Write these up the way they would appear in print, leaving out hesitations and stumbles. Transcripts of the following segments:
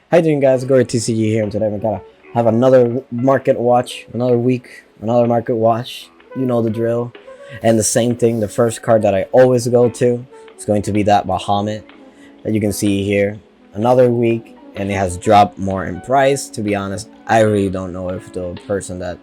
How you doing, guys? Gory TCG here, and today we're gonna have another market watch, another week, another market watch. You know the drill. And the same thing, the first card that I always go to is going to be that Bahamut that you can see here. Another week, and it has dropped more in price. To be honest, I really don't know if the person that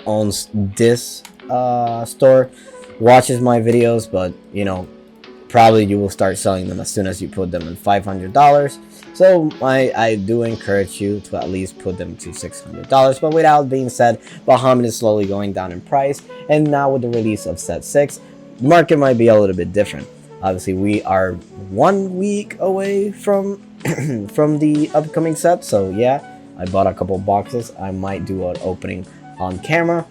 owns this store watches my videos, but probably you will start selling them as soon as you put them in $500. So I do encourage you to at least put them to $600. But without being said, Bahamut is slowly going down in price, and now with the release of set 6, the market might be a little bit different. Obviously, we are 1 week away from from the upcoming set, so yeah, I bought a couple boxes. I might do an opening on camera,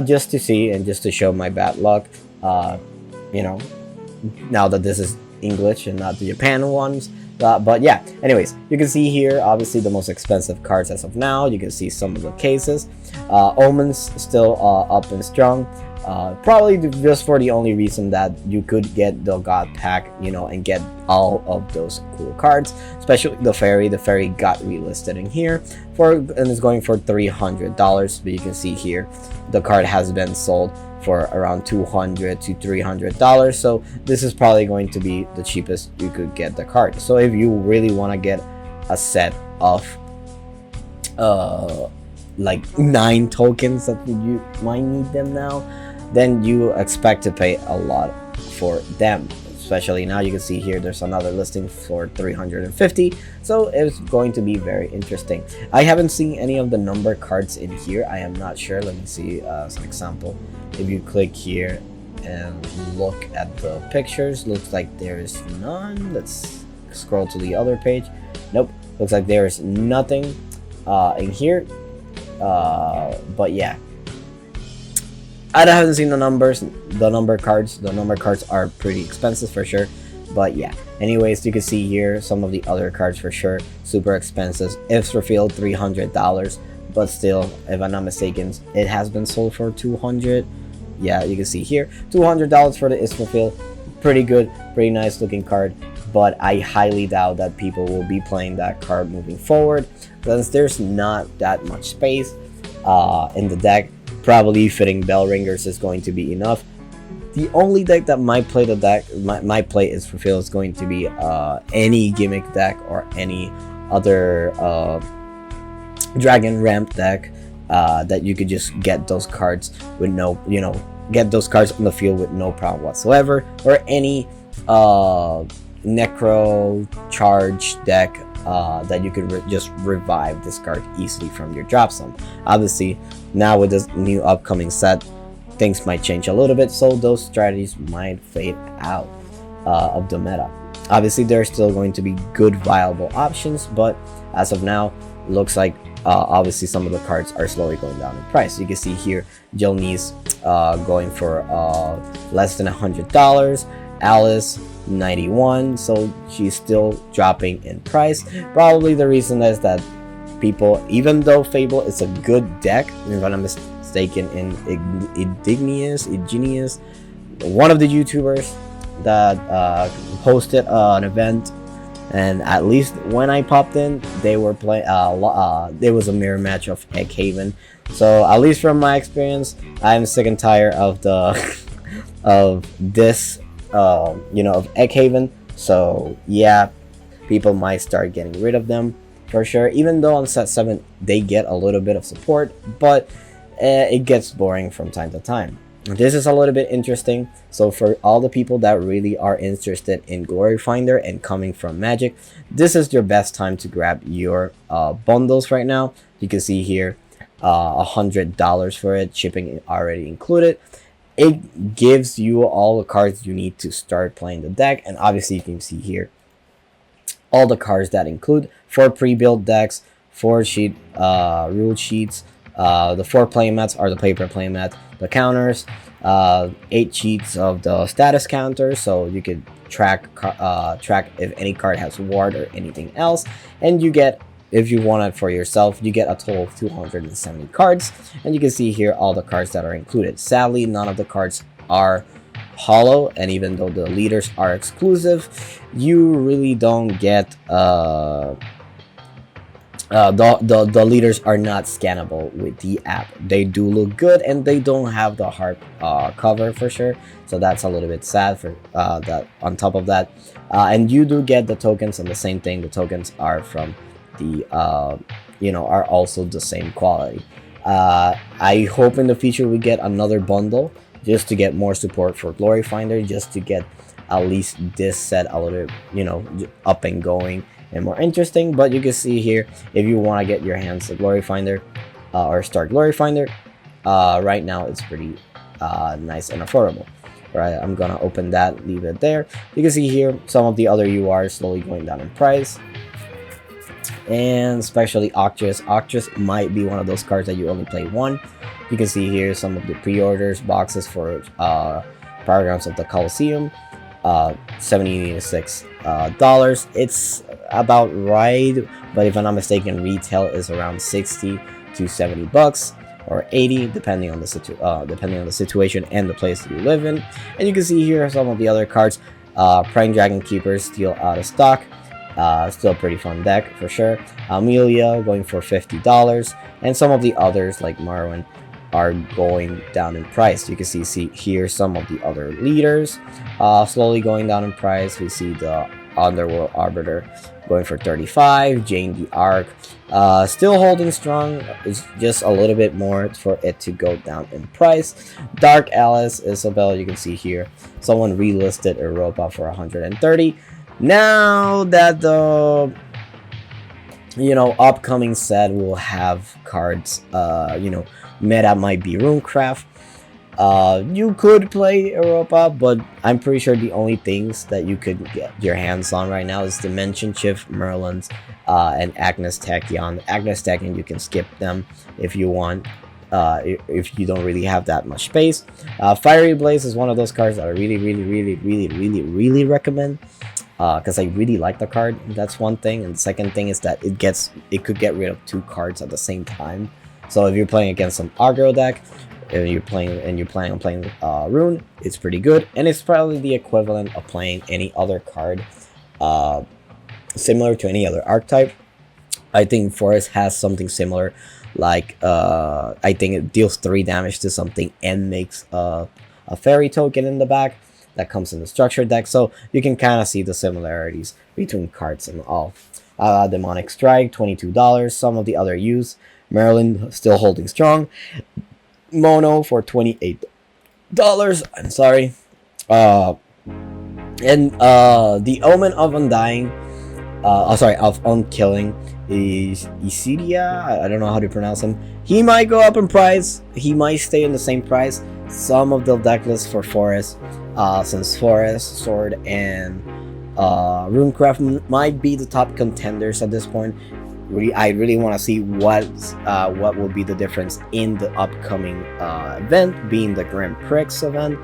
just to see and just to show my bad luck. You know, now that this is English and not the Japan ones. But yeah, anyways, you can see here obviously the most expensive cards as of now. You can see some of the cases. Omens still up and strong. Probably just for the only reason that you could get the God pack, and get all of those cool cards, especially the fairy. The fairy got relisted in here and it's going for $300. But you can see here the card has been sold for around $200 to $300. So this is probably going to be the cheapest you could get the card. So if you really want to get a set of like 9 tokens that you might need them now, then you expect to pay a lot for them. Especially now, you can see here there's another listing for 350, so it's going to be very interesting. I haven't seen any of the number cards in here. I am not sure. Let me see as an example. If you click here and look at the pictures, looks like there is none. Let's scroll to the other page. Nope, looks like there is nothing in here. But yeah, I haven't seen the numbers, the number cards. The number cards are pretty expensive for sure. But yeah, anyways, you can see here some of the other cards for sure, super expensive. Ifs revealed $300, but still, if I'm not mistaken, it has been sold for $200. Yeah, you can see here $200 for the Israfil. Pretty good, pretty nice looking card, but I highly doubt that people will be playing that card moving forward, since there's not that much space in the deck. Probably fitting bell ringers is going to be enough. The only deck that might play the deck might play Israfil is going to be any gimmick deck or any other dragon ramp deck that you could just get those cards with no, get those cards on the field with no problem whatsoever, or any necro charge deck that you could just revive this card easily from your drop zone. Obviously, now with this new upcoming set, things might change a little bit, so those strategies might fade out of the meta. Obviously, there are still going to be good viable options, but as of now, looks like obviously some of the cards are slowly going down in price. You can see here Jilnee's going for less than $100, Alice 91, so she's still dropping in price. Probably the reason is that people, even though Fable is a good deck, if I'm not mistaken, in Igneous, one of the YouTubers that hosted an event, and at least when I popped in, they were playing. There was a mirror match of Egghaven. So at least from my experience, I'm sick and tired of the of this, of Egghaven. So yeah, people might start getting rid of them for sure. Even though on set 7 they get a little bit of support, but it gets boring from time to time. This is a little bit interesting. So for all the people that really are interested in Glory Finder and coming from Magic, this is your best time to grab your bundles right now. You can see here $100 for it, shipping already included. It gives you all the cards you need to start playing the deck, and obviously you can see here all the cards that include 4 pre-built decks, 4 rule sheets. The 4 playmats are the paper playmat, the counters, 8 sheets of the status counter, so you could track if any card has ward or anything else, and you get, if you want it for yourself, you get a total of 270 cards, and you can see here all the cards that are included. Sadly, none of the cards are hollow, and even though the leaders are exclusive, you really don't get The leaders are not scannable with the app. They do look good, and they don't have the hard cover for sure, so that's a little bit sad for that. On top of that, and you do get the tokens, and the same thing, the tokens are from the are also the same quality. I hope in the future we get another bundle just to get more support for Glory Finder, just to get at least this set a little up and going and more interesting. But you can see here, if you want to get your hands to Glory Finder or start Glory Finder, right now it's pretty nice and affordable. Right, I'm gonna open that, leave it there. You can see here some of the other URs slowly going down in price, and especially Octress. Octress might be one of those cards that you only play one. You can see here some of the pre-orders boxes for Paragons of the Colosseum, $76. It's about right, but if I'm not mistaken, retail is around 60 to 70 bucks or 80, depending on the situation and the place that you live in. And you can see here some of the other cards. Prime Dragon Keepers still out of stock. Still a pretty fun deck for sure. Amelia going for $50, and some of the others like Marwyn are going down in price. You can see here some of the other leaders slowly going down in price. We see the Underworld Arbiter going for $35. Jane the Arc still holding strong. It's just a little bit more for it to go down in price. Dark Alice Isabel, you can see here someone relisted Europa for $130. Now that the upcoming set will have cards, meta might be Runecraft. You could play Europa, but I'm pretty sure the only things that you could get your hands on right now is Dimension Shift, Merlin's, and Agnes Tachyon. Agnes Tachyon, you can skip them if you want, if you don't really have that much space. Fiery Blaze is one of those cards that I really recommend, because I really like the card. That's one thing, and the second thing is that it could get rid of two cards at the same time. So if you're playing against some aggro deck, and you're planning on playing Rune, it's pretty good, and it's probably the equivalent of playing any other card similar to any other archetype. I think Forest has something similar, like I think it deals 3 damage to something and makes a fairy token in the back that comes in the structure deck, so you can kind of see the similarities between cards and all. Demonic Strike, $22. Some of the other use. Merlin still holding strong. Mono for $28. I'm sorry. And the Omen of Undying, of Unkilling is Isidia. I don't know how to pronounce him. He might go up in price. He might stay in the same price. Some of the deck lists for Forest, since Forest, Sword, and Runecraft might be the top contenders at this point. I really want to see what will be the difference in the upcoming event, being the Grand Prix event.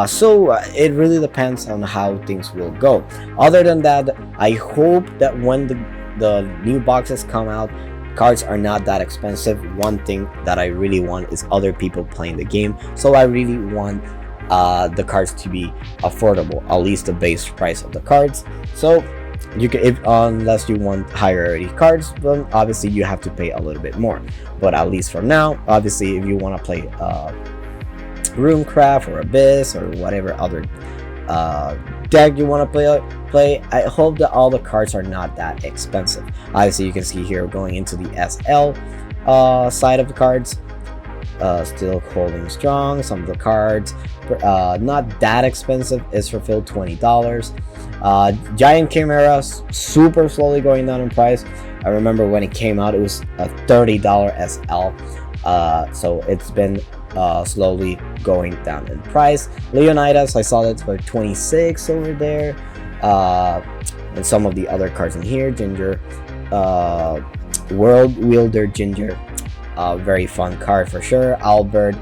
So it really depends on how things will go. Other than that, I hope that when the new boxes come out, cards are not that expensive. One thing that I really want is other people playing the game. So I really want the cards to be affordable, at least the base price of the cards. So you can, unless you want higher rarity cards, then obviously you have to pay a little bit more. But at least for now, obviously, if you want to play Runecraft or Abyss or whatever other deck you want to play, I hope that all the cards are not that expensive. Obviously, you can see here going into the SL side of the cards, still holding strong. Some of the cards not that expensive. Is for Phil $20. Giant Chimera super slowly going down in price. I remember when it came out, it was a $30 SL. So it's been slowly going down in price. Leonidas, I saw that for 26 over there. And some of the other cards in here, Ginger, World Wielder Ginger, very fun card for sure. Albert,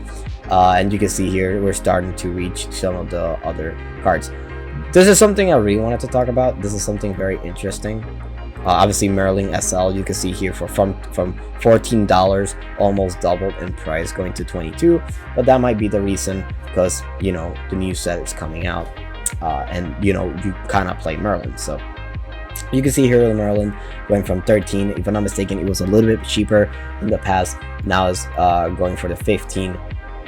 and you can see here we're starting to reach some of the other cards. This is something I really wanted to talk about. This is something very interesting. Obviously, Merlin SL, you can see here from $14, almost doubled in price, going to 22. But that might be the reason, because the new set is coming out, and you kind of play Merlin. So You can see here the Merlin went from 13. If I'm not mistaken, it was a little bit cheaper in the past. Now it's going for the 15.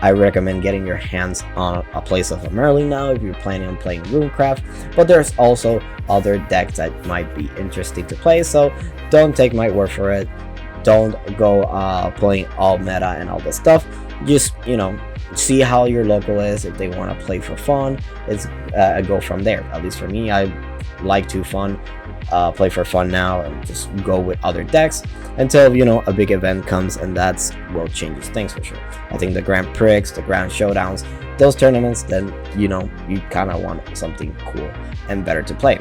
I recommend getting your hands on a place of a Merlin now if you're planning on playing Runecraft. But there's also other decks that might be interesting to play, so don't take my word for it. Don't go playing all meta and all this stuff. Just, you know, see how your local is. If they want to play for fun, it's go from there. At least for me, I like to play for fun now and just go with other decks until, you know, a big event comes, and that's what changes things for sure. I think the Grand Prix, the Grand Showdowns, those tournaments, then, you know, you kind of want something cool and better to play.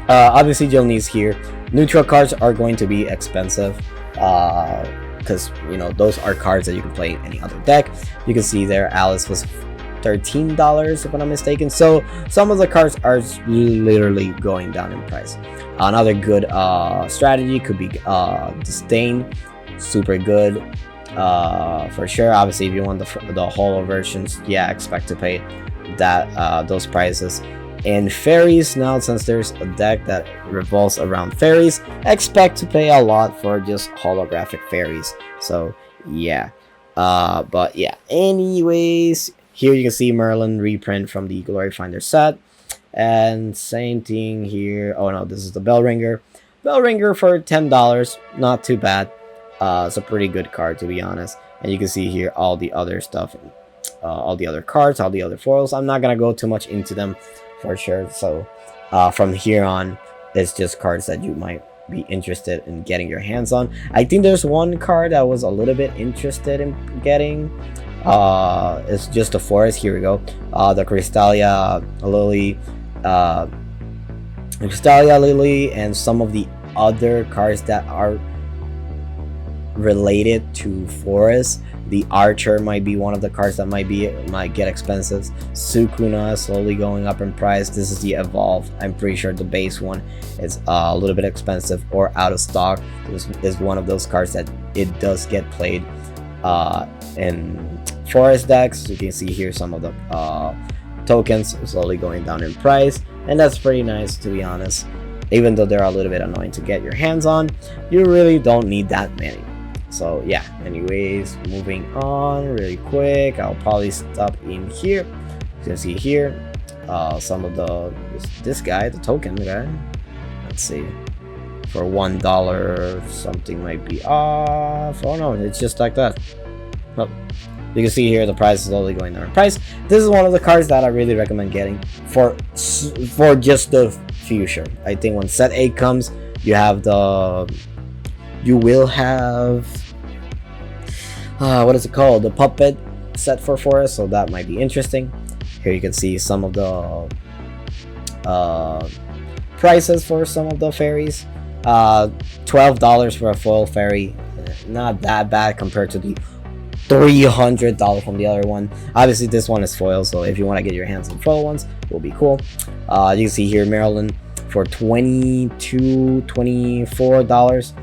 Obviously, you'll need here. Neutral cards are going to be expensive because, you know, those are cards that you can play in any other deck. You can see there Alice was $13 if I'm not mistaken, so some of the cards are literally going down in price. Another good strategy could be Disdain, super good for sure. Obviously, if you want the holo versions, yeah, expect to pay that those prices. And fairies, now since there's a deck that revolves around fairies, expect to pay a lot for just holographic fairies. So yeah, but yeah, anyways, here you can see Merlin reprint from the Glory Finder set, and same thing here. Oh no, this is the Bell Ringer for $10, not too bad. It's a pretty good card, to be honest. And you can see here all the other stuff, all the other cards, all the other foils. I'm not gonna go too much into them for sure. So from here on, it's just cards that you might be interested in getting your hands on. I think there's one card that was a little bit interested in getting. It's just a forest. Here we go. The Crystalia Lily, and some of the other cards that are related to forests. The Archer might be one of the cards that might get expensive. Sukuna slowly going up in price. This is the Evolve. I'm pretty sure the base one is a little bit expensive or out of stock. This is one of those cards that it does get played in forest decks. You can see here some of the tokens slowly going down in price, and that's pretty nice, to be honest. Even though they're a little bit annoying to get your hands on, you really don't need that many. So yeah, anyways, moving on really quick. I'll probably stop in here. You can see here some of this guy, the token guy. Let's see, for $1 something might be off. Oh no, it's just like that. Well, you can see here the price is slowly going down in price. This is one of the cards that I really recommend getting for just the future. I think when set 8 comes, you will have what is it called, the puppet set for forest, so that might be interesting. Here you can see some of the prices for some of the fairies. $12 for a foil fairy, not that bad compared to the $300 from the other one. Obviously this one is foil, so if you want to get your hands on foil ones, will be cool. You can see here Maryland for $24.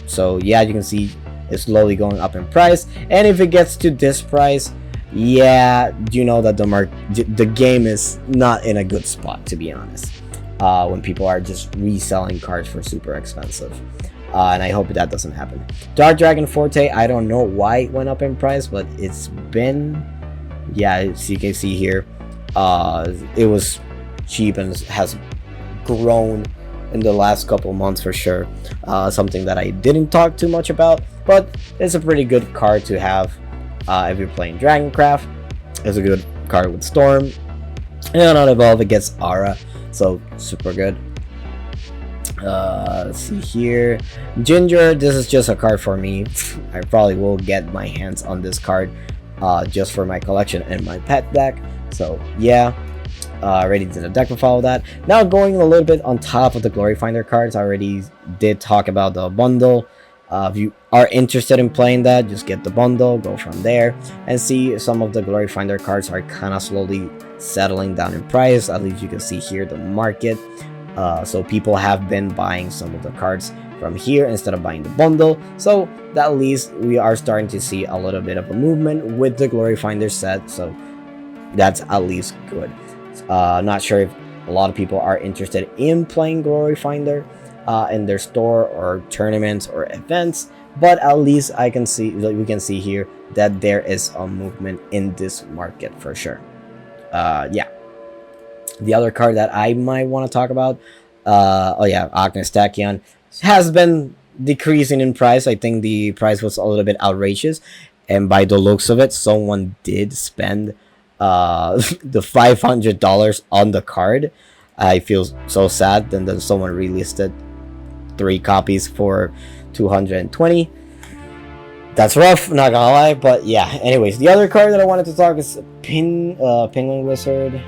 So yeah, you can see it's slowly going up in price, and if it gets to this price, yeah, you know that the game is not in a good spot, to be honest, when people are just reselling cards for super expensive. And I hope that doesn't happen. Dark Dragon Forte, I don't know why it went up in price, but it's been, yeah, as you can see here, it was cheap and has grown in the last couple months for sure. Something that I didn't talk too much about, but it's a pretty good card to have if you're playing Dragoncraft. It's a good card with Storm, and on Evolve it gets Aura, so super good. Let's see here, Ginger. This is just a card for me. I probably will get my hands on this card just for my collection and my pet deck. So yeah, already did a deck to follow that. Now going a little bit on top of the Glory Finder cards, I already did talk about the bundle. If you are interested in playing that, just get the bundle, go from there, and see some of the Glory Finder cards are kind of slowly settling down in price. At least you can see here the market. So people have been buying some of the cards from here instead of buying the bundle. So at least we are starting to see a little bit of a movement with the Glory Finder set. So that's at least good. Not sure if a lot of people are interested in playing Glory Finder in their store or tournaments or events. But at least we can see here that there is a movement in this market for sure. Yeah. The other card that I might want to talk about, oh yeah, Agnes Tachyon has been decreasing in price. I think the price was a little bit outrageous, and by the looks of it, someone did spend the $500 on the card. I feel so sad. Then someone relisted 3 copies for 220. That's rough, not gonna lie, but yeah. Anyways, the other card that I wanted to talk is Penguin Wizard.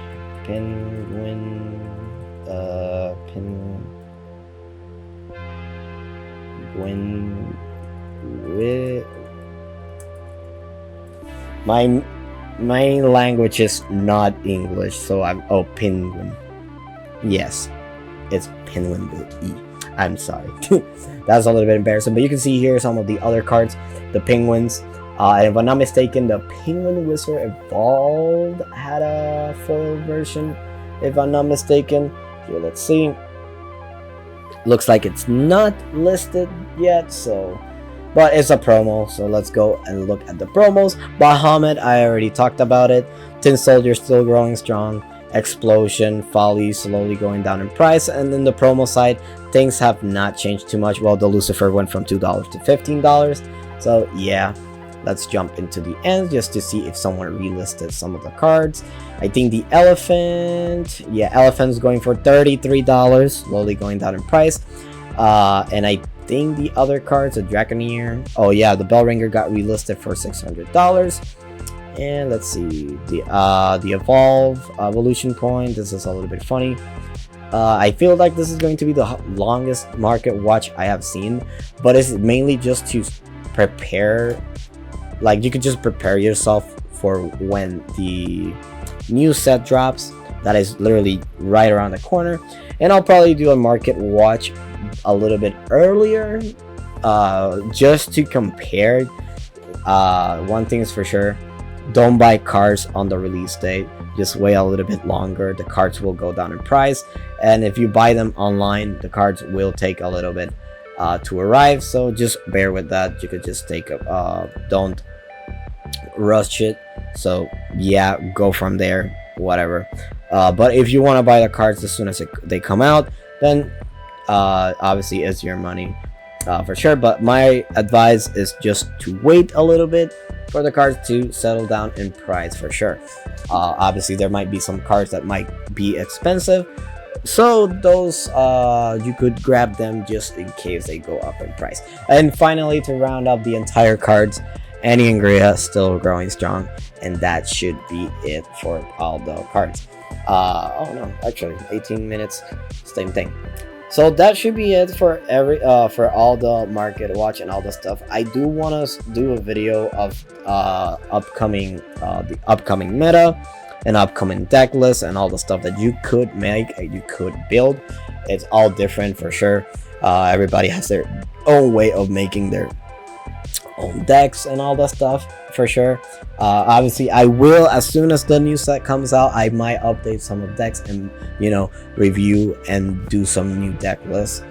My language is not English, so I'm Penguin. Yes, it's Penguin with E. I'm sorry. That's a little bit embarrassing, but you can see here some of the other cards, the Penguins. And if I'm not mistaken, the Penguin Wizard Evolved had a foil version, if I'm not mistaken. Here, let's see. Looks like it's not listed yet, so, but it's a promo, so let's go and look at the promos. Bahamut, I already talked about it. Tin Soldier still growing strong. Explosion, Folly slowly going down in price, and then the promo side, things have not changed too much. Well, the Lucifer went from $2 to $15, so yeah. Let's jump into the end just to see if someone relisted some of the cards. I think the Elephant, yeah, Elephant's going for $33, slowly going down in price. And I think the other cards, the Draconeer, oh yeah, the Bellringer got relisted for $600. And let's see, the Evolve, Evolution Coin, this is a little bit funny. I feel like this is going to be the longest market watch I have seen, but it's mainly just to prepare. Like, you could just prepare yourself for when the new set drops. That is literally right around the corner. And I'll probably do a market watch a little bit earlier, just to compare. One thing is for sure, don't buy cards on the release date. Just wait a little bit longer. The cards will go down in price. And if you buy them online, the cards will take a little bit to arrive. So just bear with that. You could just take don't rush it. So yeah, go from there, whatever. But if you want to buy the cards as soon as they come out, then obviously it's your money for sure. But my advice is just to wait a little bit for the cards to settle down in price for sure. Obviously there might be some cards that might be expensive, so those you could grab them just in case they go up in price. And finally, to round up the entire cards, Annie and Grea still growing strong, and that should be it for all the cards. Oh no, actually 18 minutes, same thing. So that should be it for for all the market watch and all the stuff. I do want to do a video of the upcoming meta and upcoming deck list and all the stuff that you could make and you could build. It's all different for sure. Everybody has their own way of making their own decks and all that stuff for sure. Obviously I will, as soon as the new set comes out, I might update some of the decks and, you know, review and do some new deck lists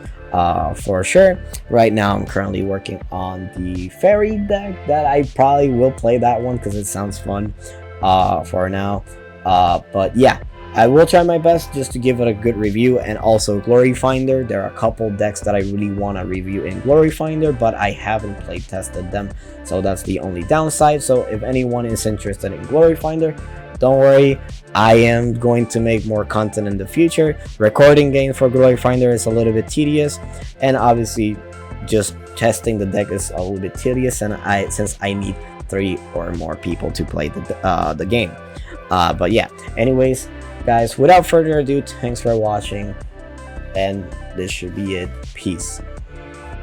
for sure. Right now I'm currently working on the fairy deck that I probably will play that one because it sounds fun for now. But yeah, I will try my best just to give it a good review. And also Glory Finder, there are a couple decks that I really want to review in Glory Finder, but I haven't play tested them, so that's the only downside. So if anyone is interested in Glory Finder, don't worry, I am going to make more content in the future. Recording games for Glory Finder is a little bit tedious, and obviously just testing the deck is a little bit tedious, and since I need 3 or more people to play the game. But yeah, anyways guys, without further ado, thanks for watching, and this should be it. Peace.